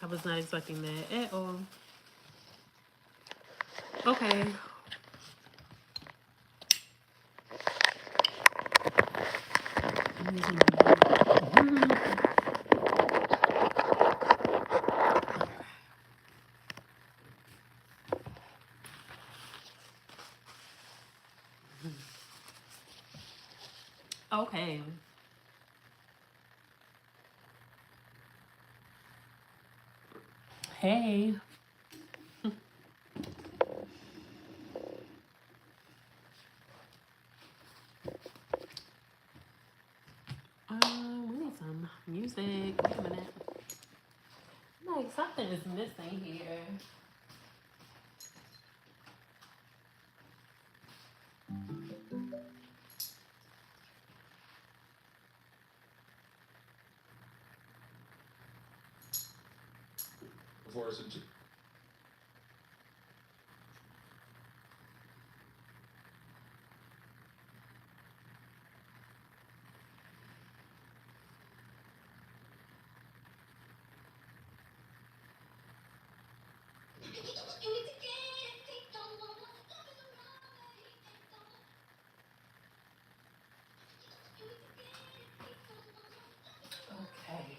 I was not expecting that at all. Okay. Okay. Hey. We need some music. Wait a minute. Like something is missing here. Before us into. Okay.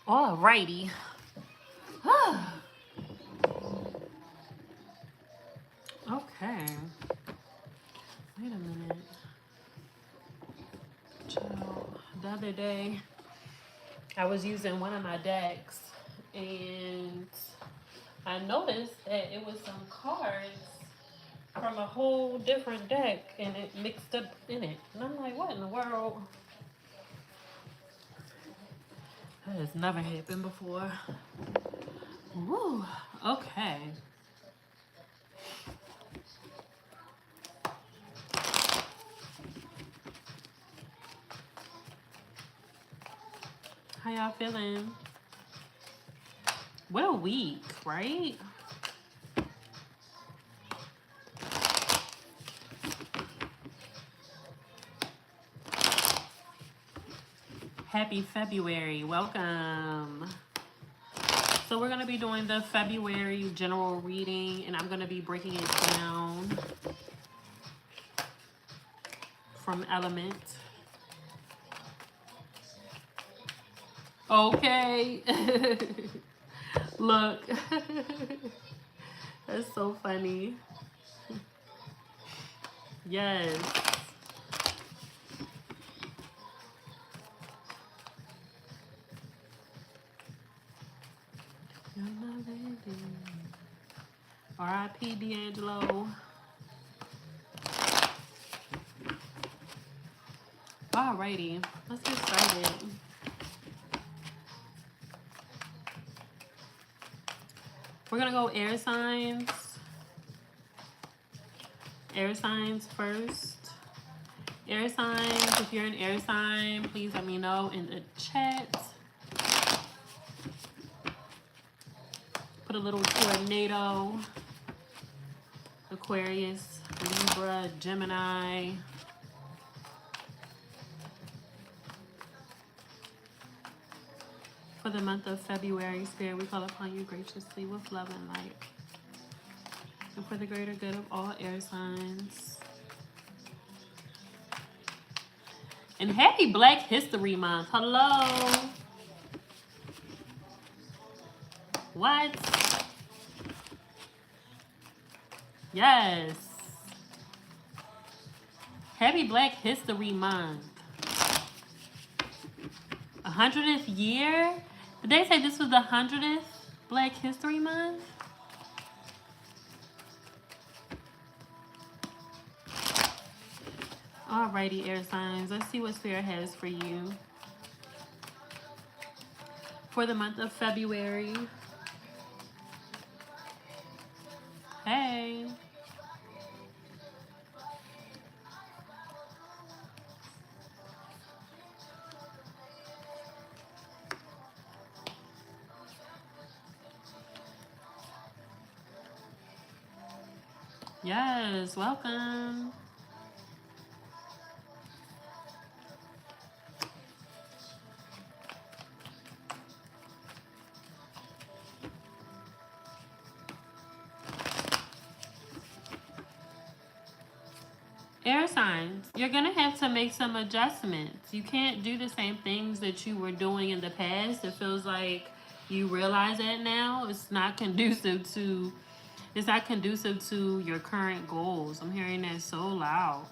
Alrighty. Okay. Wait a minute. Child, the other day, I was using one of my decks, and I noticed that it was some cards from a whole different deck, and it mixed up in it. And I'm like, what in the world? That has never happened before. Woo. Okay. How y'all feeling? What a week, right? Happy February. Welcome. So we're going to be doing the February general reading, and I'm going to be breaking it down from element. Okay. Look. That's so funny. Yes. R.I.P. D'Angelo. Alrighty, let's get started. We're gonna go air signs. Air signs first. Air signs, if you're an air sign, please let me know in the chat. Put a little tornado. Aquarius, Libra, Gemini. For the month of February, Spirit, we call upon you graciously with love and light. And for the greater good of all air signs. And happy Black History Month. Hello. What? Yes. Happy Black History Month. 100th year? Did they say this was the 100th Black History Month? Alrighty, air signs. Let's see what Spirit has for you for the month of February. Hey. Yes, welcome. Air signs, you're going to have to make some adjustments. You can't do the same things that you were doing in the past. It feels like you realize that now. It's not conducive to your current goals. I'm hearing that so loud.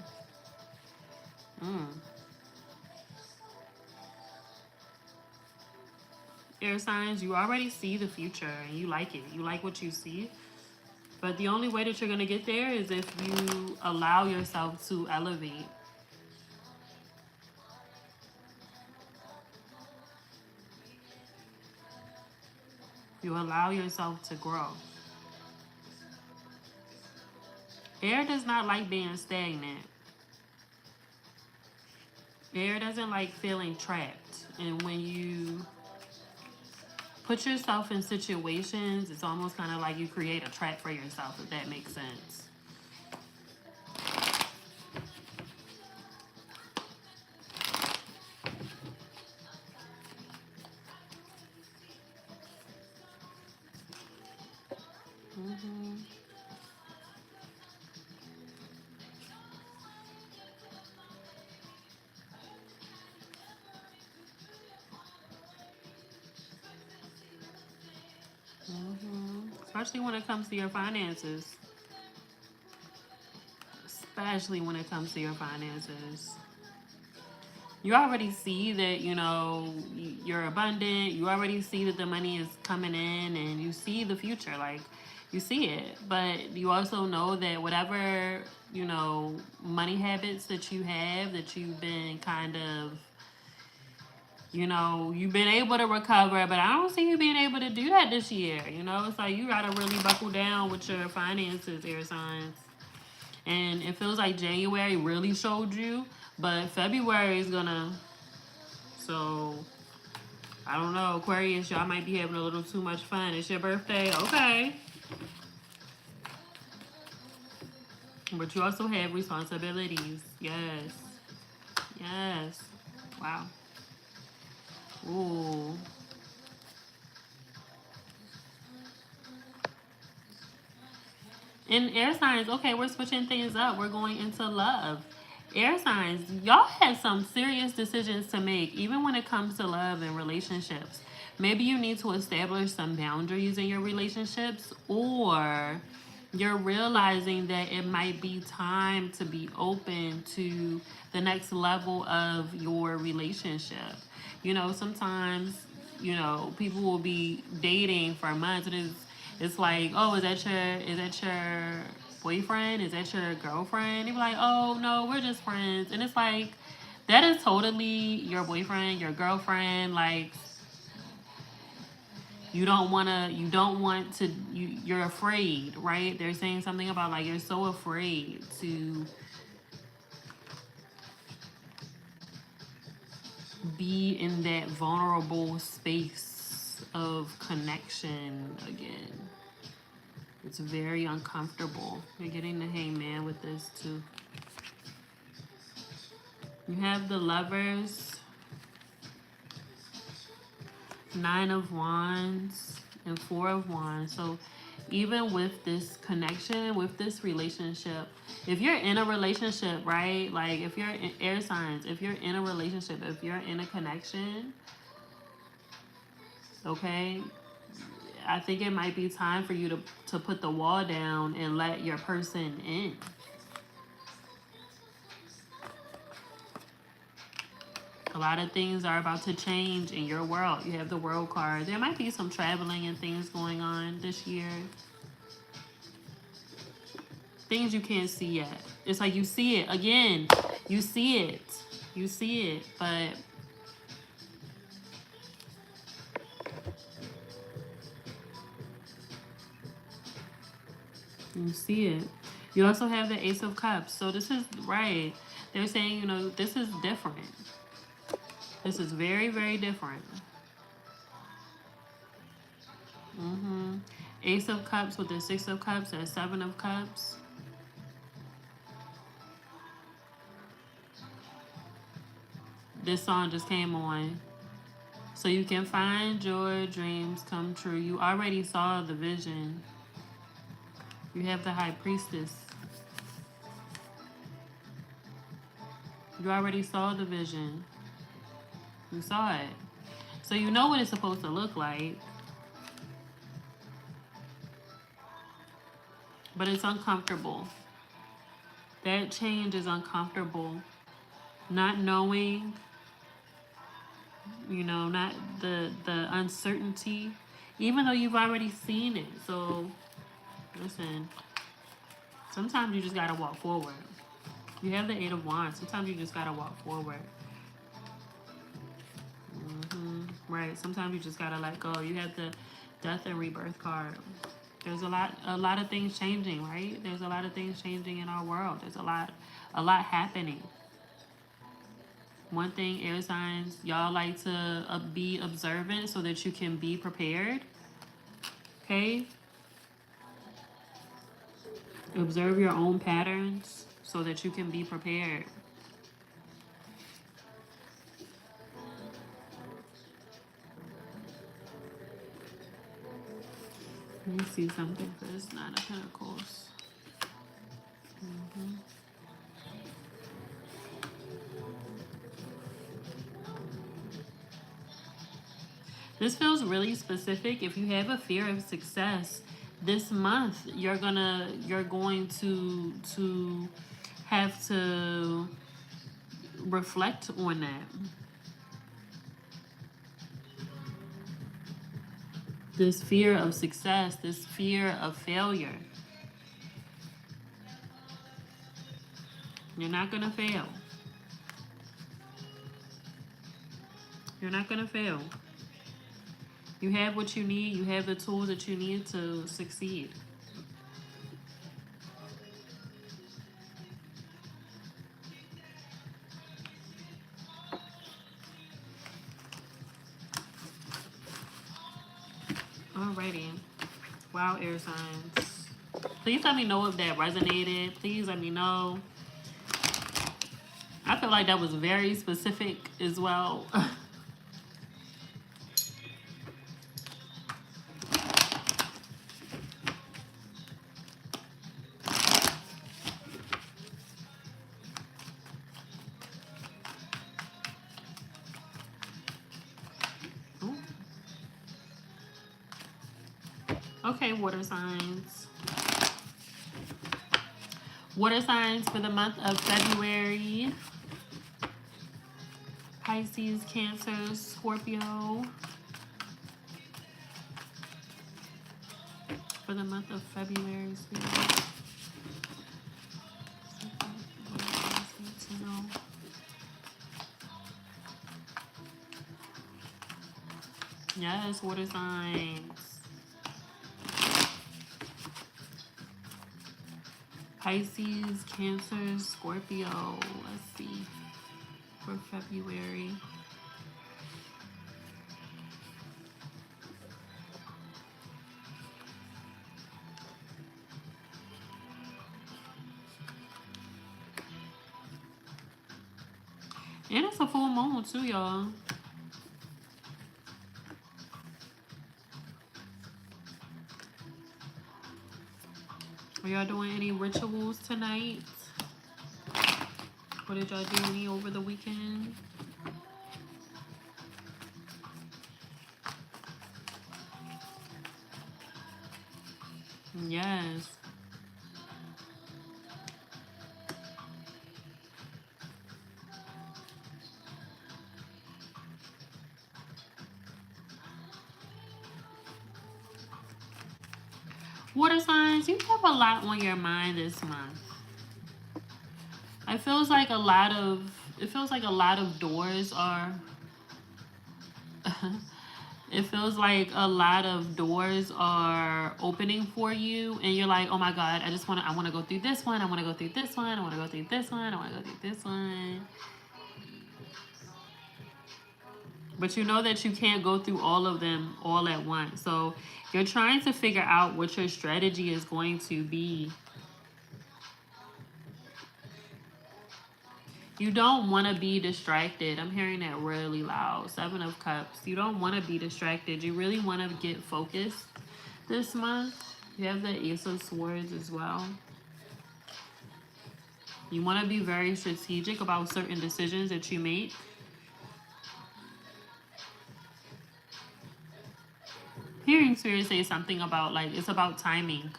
Air signs, you already see the future and you like it. You like what you see. But the only way that you're going to get there is if you allow yourself to elevate. You allow yourself to grow. Air does not like being stagnant. Air doesn't like feeling trapped. And when you put yourself in situations, it's almost kind of like you create a trap for yourself, if that makes sense. Especially when it comes to your finances. Especially when it comes to your finances. You already see that, you know, you're abundant. You already see that the money is coming in and you see the future. Like, you see it. But you also know that whatever, you know, money habits that you have, that you've been kind of, you know, you've been able to recover, but I don't see you being able to do that this year. You know, it's like you got to really buckle down with your finances, air signs. And it feels like January really showed you, but February is gonna. So, I don't know, Aquarius, y'all might be having a little too much fun. It's your birthday, okay. But you also have responsibilities. Yes. Yes. Wow. Ooh. And air signs, okay, we're switching things up. We're going into love. Air signs, y'all have some serious decisions to make, even when it comes to love and relationships. Maybe you need to establish some boundaries in your relationships, or you're realizing that it might be time to be open to the next level of your relationship. You know, sometimes, you know, people will be dating for months and it's like, oh, is that your boyfriend? Is that your girlfriend? They be like, oh no, we're just friends. And it's like, that is totally your boyfriend, your girlfriend. Like, you're afraid, right? They're saying something about like you're so afraid to be in that vulnerable space of connection again. It's very uncomfortable. You're getting the hangman with this too. You have the Lovers, Nine of Wands, and Four of Wands. So even with this connection, with this relationship, if you're in a relationship, right? Like if you're in air signs, if you're in a relationship, if you're in a connection, okay, I think it might be time for you to put the wall down and let your person in. A lot of things are about to change in your world. You have the World card. There might be some traveling and things going on this year. Things you can't see yet. It's like you see it. Again, you see it. You see it. But you see it. You also have the Ace of Cups. So this is, right. They're saying, you know, this is different. This is very, very different. Ace of Cups with the Six of Cups and Seven of Cups. This song just came on. So you can find your dreams come true. You already saw the vision. You have the High Priestess. You already saw the vision. You saw it. So you know what it's supposed to look like. But it's uncomfortable. That change is uncomfortable. Not knowing, not the uncertainty, even though you've already seen it. So listen, sometimes you just gotta walk forward. You have the Eight of Wands. Sometimes you just gotta walk forward. Right. Sometimes you just gotta let go. You have the Death and Rebirth card. There's a lot of things changing, right? There's a lot of things changing in our world. There's a lot happening. One thing, air signs, y'all like to be observant so that you can be prepared. Okay? Observe your own patterns so that you can be prepared. Let me see something for this Nine of Pentacles. This feels really specific. If you have a fear of success this month, you're going to have to reflect on that. This fear of success, this fear of failure. You're not gonna fail. You're not gonna fail. You have what you need. You have the tools that you need to succeed. Alrighty. Wow, air signs. Please let me know if that resonated. Please let me know. I feel like that was very specific as well. Okay, water signs. Water signs for the month of February. Pisces, Cancer, Scorpio. For the month of February. Yes, water signs. Pisces, Cancer, Scorpio. Let's see. For February. And it's a full moon too, y'all. Are y'all doing any rituals tonight? Or did y'all do any over the weekend? Yes. Water signs, you have a lot on your mind this month. It feels like a lot of doors are it feels like a lot of doors are opening for you, and you're like, oh my God, I want to go through this one, I want to go through this one, I want to go through this one, I want to go through this one. But you know that you can't go through all of them all at once. So you're trying to figure out what your strategy is going to be. You don't want to be distracted. I'm hearing that really loud. Seven of Cups. You don't want to be distracted. You really want to get focused this month. You have the Ace of Swords as well. You want to be very strategic about certain decisions that you make. Hearing Spirit say something about, like, it's about timing.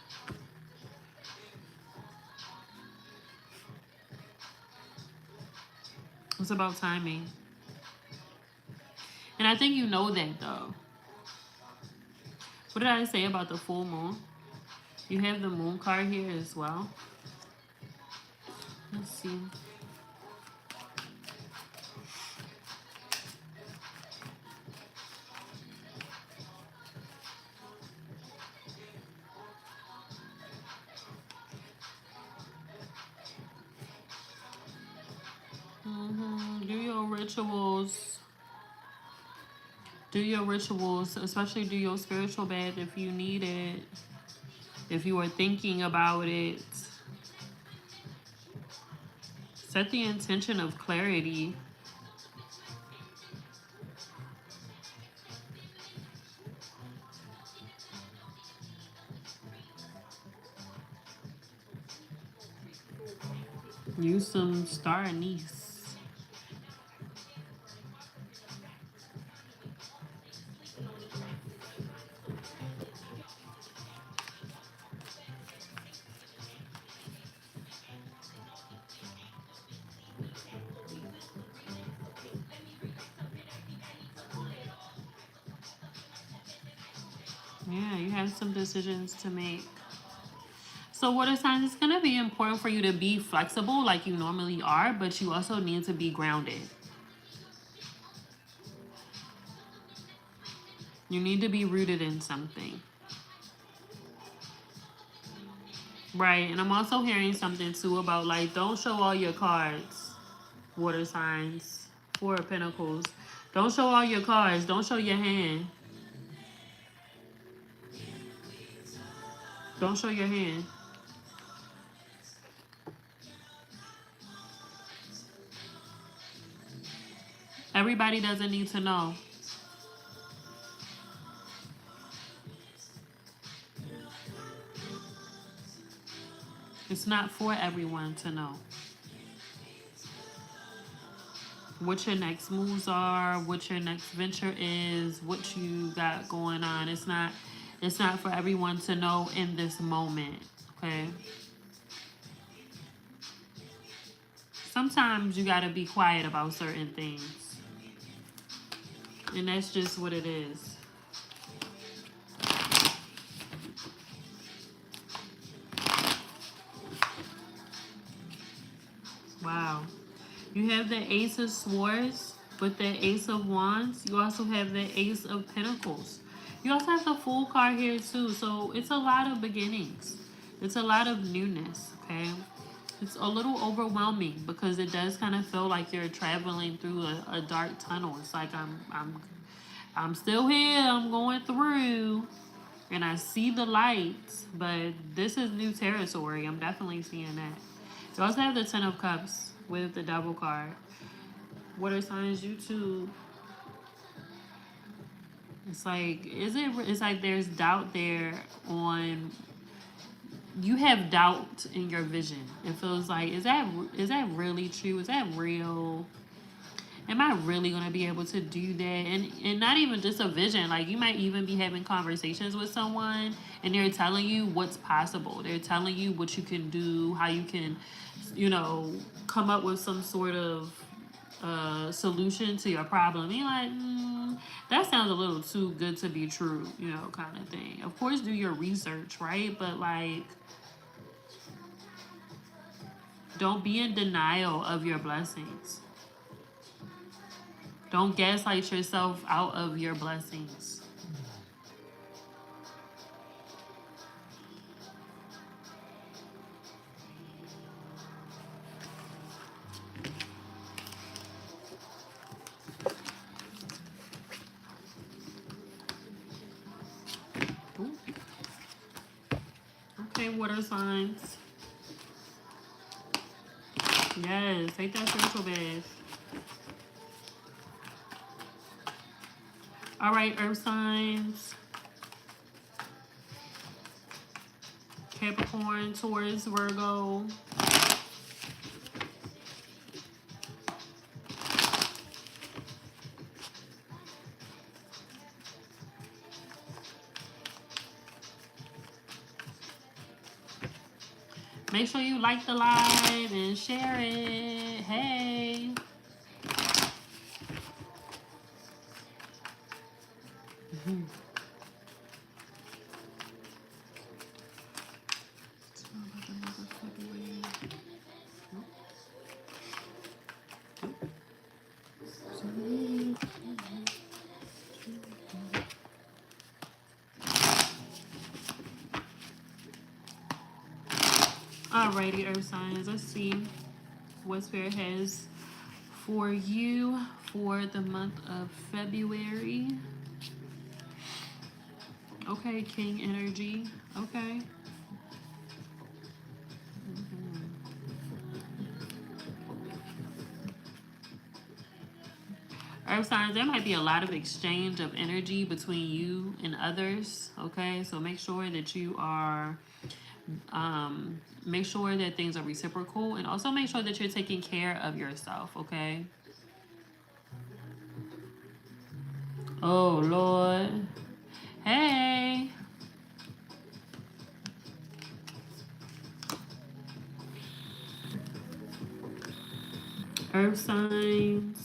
It's about timing. And I think you know that, though. What did I say about the full moon? You have the moon card here as well. Let's see. Do your rituals. Do your rituals, especially do your spiritual bath if you need it. If you are thinking about it. Set the intention of clarity. Use some star anise. Yeah, you have some decisions to make. So water signs, it's going to be important for you to be flexible like you normally are, but you also need to be grounded. You need to be rooted in something. Right, and I'm also hearing something too about, like, don't show all your cards, water signs, Four of Pentacles. Don't show all your cards. Don't show your hand. Don't show your hand. Everybody doesn't need to know. It's not for everyone to know what your next moves are, what your next venture is, what you got going on. It's not for everyone to know in this moment, okay? Sometimes you got to be quiet about certain things. And that's just what it is. Wow. You have the Ace of Swords with the Ace of Wands. You also have the Ace of Pentacles. You also have the Fool card here too. So it's a lot of beginnings. It's a lot of newness, okay? It's a little overwhelming because it does kind of feel like you're traveling through a dark tunnel. It's like I'm still here. I'm going through. And I see the lights, but this is new territory. I'm definitely seeing that. You also have the Ten of Cups with the Devil card. Water signs, you too. It's like, it's like there's doubt there on, you have doubt in your vision. It feels like, is that really true? Is that real? Am I really going to be able to do that? And not even just a vision. Like, you might even be having conversations with someone and they're telling you what's possible. They're telling you what you can do, how you can, come up with some sort of solution to your problem. And you're like, that sounds a little too good to be true, kind of thing. Of course, do your research, right? But, like, don't be in denial of your blessings. Don't gaslight yourself out of your blessings. Ooh. Okay, water signs. Yes, take that spiritual bath. All right, earth signs. Capricorn, Taurus, Virgo. Make sure you like the live and share it. Hey. Alrighty, Earth signs. Let's see what Spirit has for you for the month of February. Okay, King energy. Okay. Earth signs, there might be a lot of exchange of energy between you and others. Okay, so make sure that you are make sure that things are reciprocal, and also make sure that you're taking care of yourself. Okay. Oh Lord. Hey. Earth signs.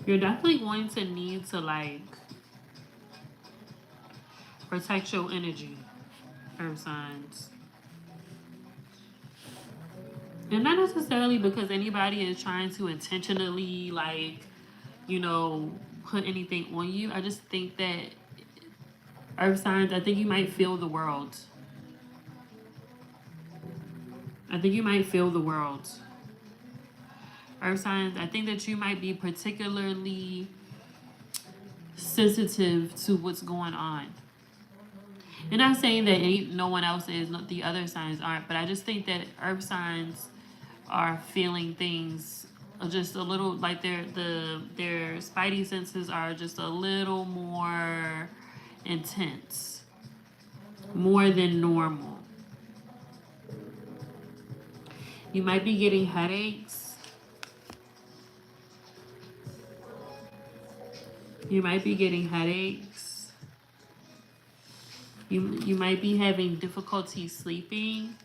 You're definitely going to need to like protect your energy, Earth signs. And not necessarily because anybody is trying to intentionally like, you know, put anything on you. I just think that Earth signs, I think you might feel the world. I think you might feel the world. Earth signs, I think that you might be particularly sensitive to what's going on. And not saying that no one else is, the other signs aren't, but I just think that Earth signs are feeling things just a little like their spidey senses are just a little more intense, more than normal. You might be getting headaches. You might be getting headaches. You might be having difficulty sleeping.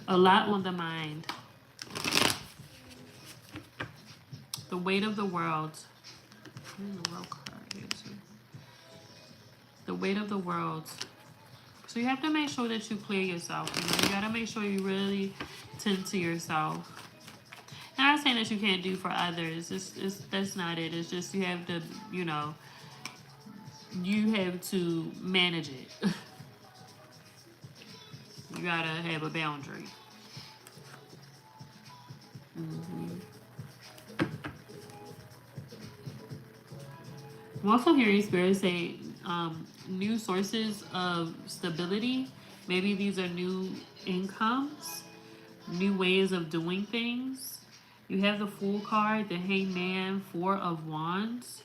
A lot on the mind. The weight of the world. The weight of the world. So you have to make sure that you clear yourself. You know, you gotta make sure you really tend to yourself. And I'm not saying that you can't do for others. That's not it. It's just you have to, you know, you have to manage it. You gotta have a boundary. I'm also hearing Spirit say new sources of stability. Maybe these are new incomes, new ways of doing things. You have the Fool card, the Hangman, Four of Wands.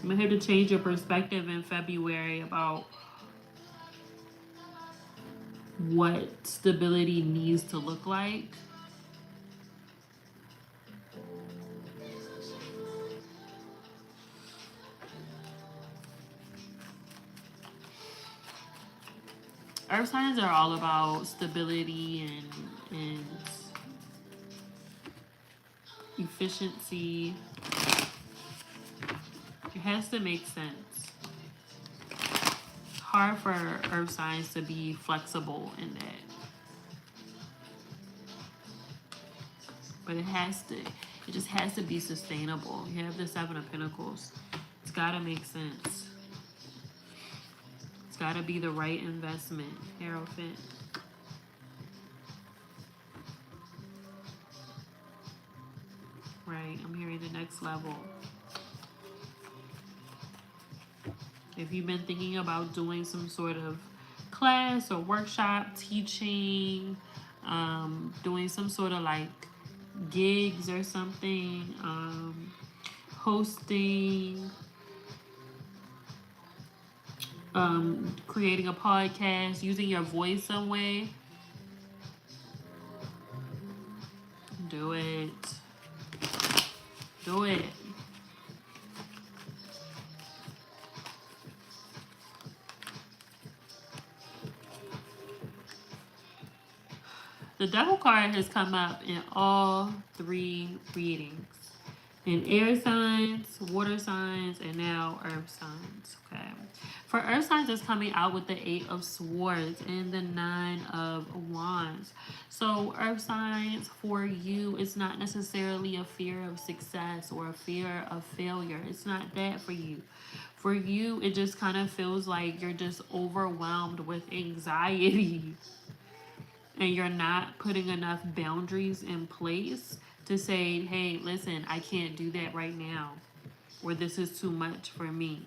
You might have to change your perspective in February about what stability needs to look like. Earth signs are all about stability and efficiency. It has to make sense. It's hard for Earth signs to be flexible in that. But it just has to be sustainable. You have the Seven of Pentacles. It's gotta make sense. It's gotta be the right investment. Hierophant. Right, I'm hearing the next level. If you've been thinking about doing some sort of class or workshop, teaching, doing some sort of like gigs or something, hosting, creating a podcast, using your voice some way. Do it. Do it. The devil card has come up in all three readings. In air signs, water signs, and now earth signs. Okay. For earth signs, it's coming out with the 8 of Swords and the 9 of Wands. So earth signs, for you, it's not necessarily a fear of success or a fear of failure. It's not that for you. For you, it just kind of feels like you're just overwhelmed with anxiety and you're not putting enough boundaries in place to say, hey, listen, I can't do that right now, or this is too much for me.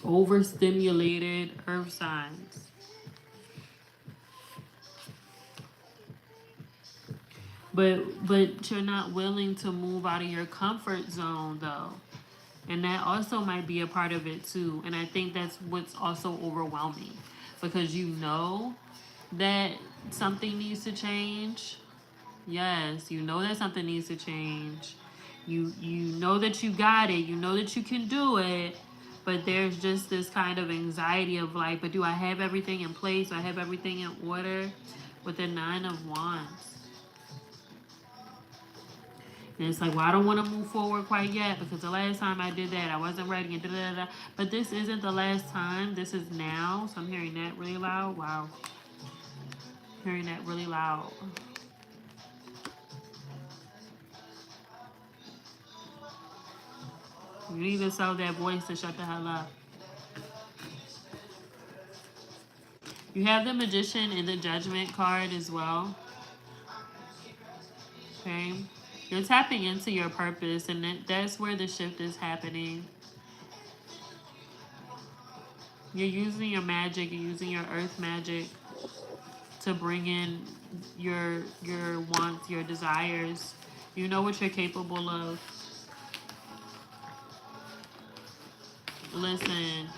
Overstimulated earth signs. But you're not willing to move out of your comfort zone though. And that also might be a part of it too. And I think that's what's also overwhelming, because you know that something needs to change. Yes, you know that something needs to change. You know that you got it. You know that you can do it. But there's just this kind of anxiety of like, but do I have everything in place? Do I have everything in order? With the 9 of Wands. And it's like, well, I don't want to move forward quite yet because the last time I did that, I wasn't ready and da-da-da-da. But this isn't the last time. This is now. So I'm hearing that really loud. Wow. Hearing that really loud. You need to sell that voice to shut the hell up. You have the Magician and the Judgment card as well. Okay. You're tapping into your purpose, and that's where the shift is happening. You're using your magic, you're using your earth magic to bring in your wants, your desires. You know what you're capable of. Listen.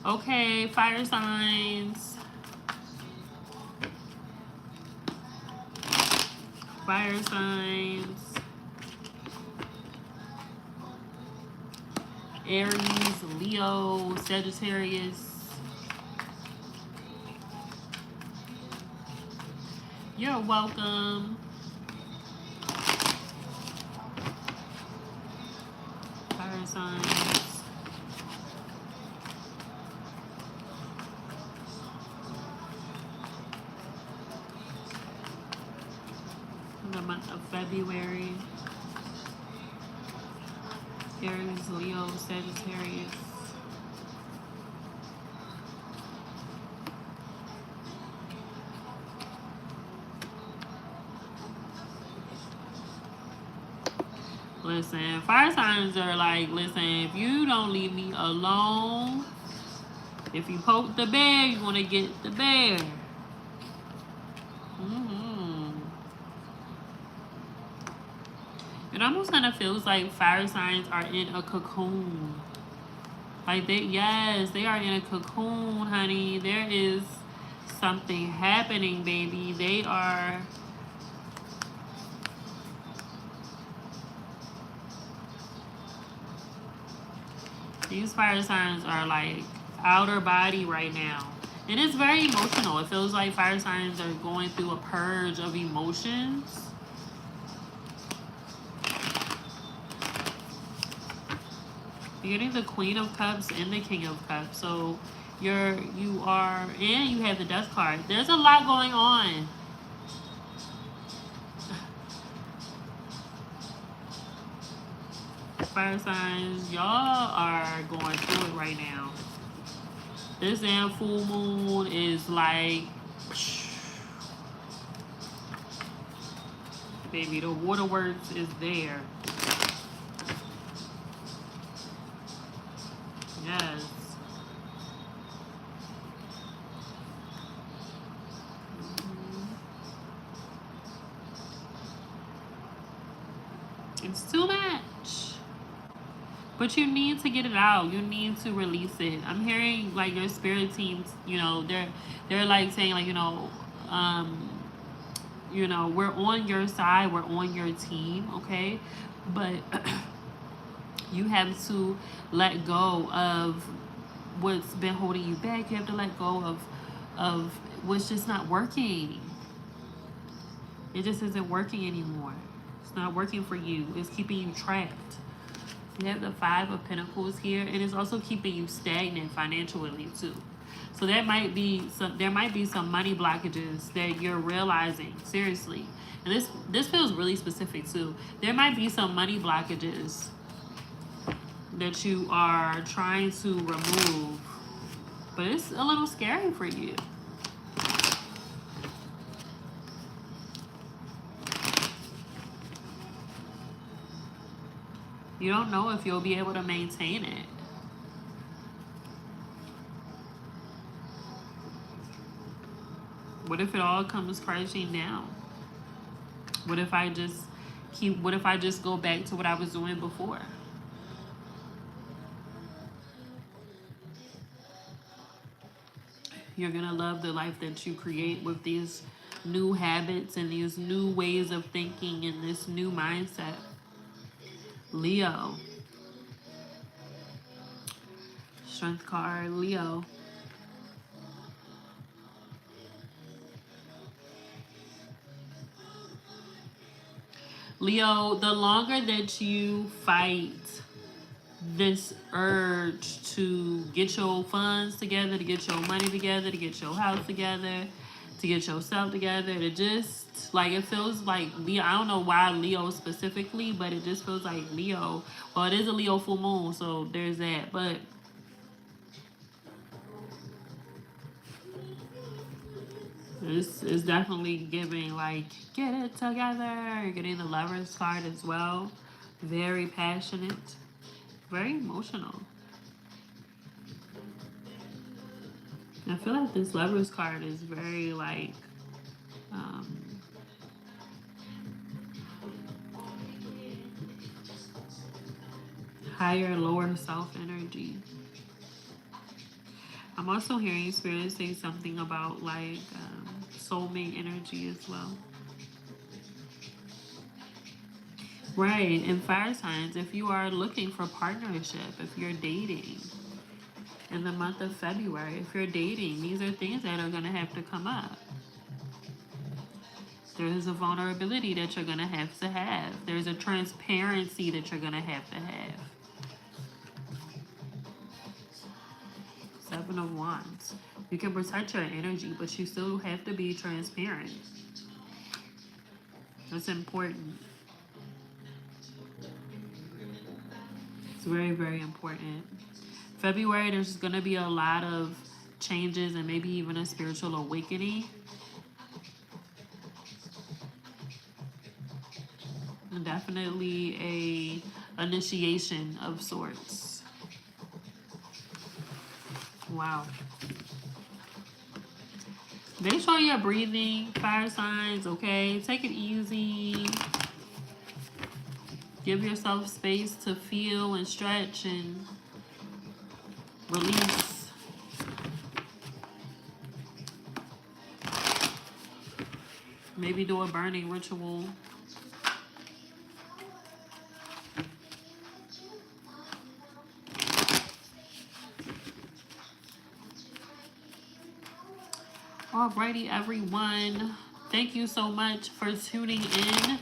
Okay, fire signs. Fire signs. Aries, Leo, Sagittarius. You're welcome. Fire signs. The month of February. Aries, Leo, Sagittarius. Listen, fire signs are like, listen, if you don't leave me alone, if you poke the bear, you want to get the bear. It almost kind of feels like fire signs are in a cocoon. Like yes, they are in a cocoon, honey. There is something happening, baby. They are... These fire signs are like outer body right now. And it's very emotional. It feels like fire signs are going through a purge of emotions. You're getting the Queen of Cups and the King of Cups. So you are, and you have the Death card. There's a lot going on. Fire signs, y'all are going through it right now. This damn full moon is like... Baby, the waterworks is there. Yes. It's too much. But you need to get it out. You need to release it. I'm hearing like your spirit teams, you know, they're like saying like, um, we're on your side, we're on your team, okay? But you have to let go of what's been holding you back. You have to let go of what's just not working. It just isn't working anymore. It's not working for you. It's keeping you trapped. You have the Five of Pentacles here, and it's also keeping you stagnant financially too. So there might be some money blockages that you're realizing, seriously. And this feels really specific too. There might be some money blockages that you are trying to remove, but it's a little scary for you. You don't know if you'll be able to maintain it. What if it all comes crashing down? What if I just go back to what I was doing before? You're gonna love the life that you create with these new habits and these new ways of thinking and this new mindset. Leo. Strength card, Leo. Leo, the longer that you fight this urge to get your funds together, to get your money together, to get your house together, to get yourself together, to just, like, it feels like Leo, I don't know why Leo specifically, but it just feels like Leo. Well, it is a Leo full moon, so there's that, but this is definitely giving, like, get it together. You're getting the Lover's card as well. Very passionate. Very emotional. I feel like this Lover's card is very, like, higher, lower self energy. I'm also hearing Spirit say something about, like, soulmate energy as well. Right, and fire signs, if you are looking for partnership, if you're dating in the month of February, if you're dating, these are things that are going to have to come up. There's a vulnerability that you're going to have. There's a transparency that you're going to have. Seven of Wands. You can protect your energy, but you still have to be transparent. That's important. It's very, very important. February, there's going to be a lot of changes and maybe even a spiritual awakening. And definitely a initiation of sorts. Wow. Make sure you're breathing, fire signs, okay? Take it easy. Give yourself space to feel and stretch and release. Maybe do a burning ritual. Alrighty, everyone. Thank you so much for tuning in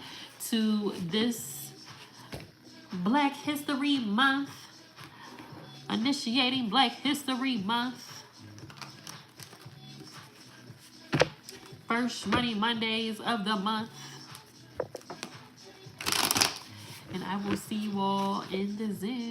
to this Black History Month. Initiating Black History Month. First Schmoney Mondays of the month. And I will see you all in the Zoom.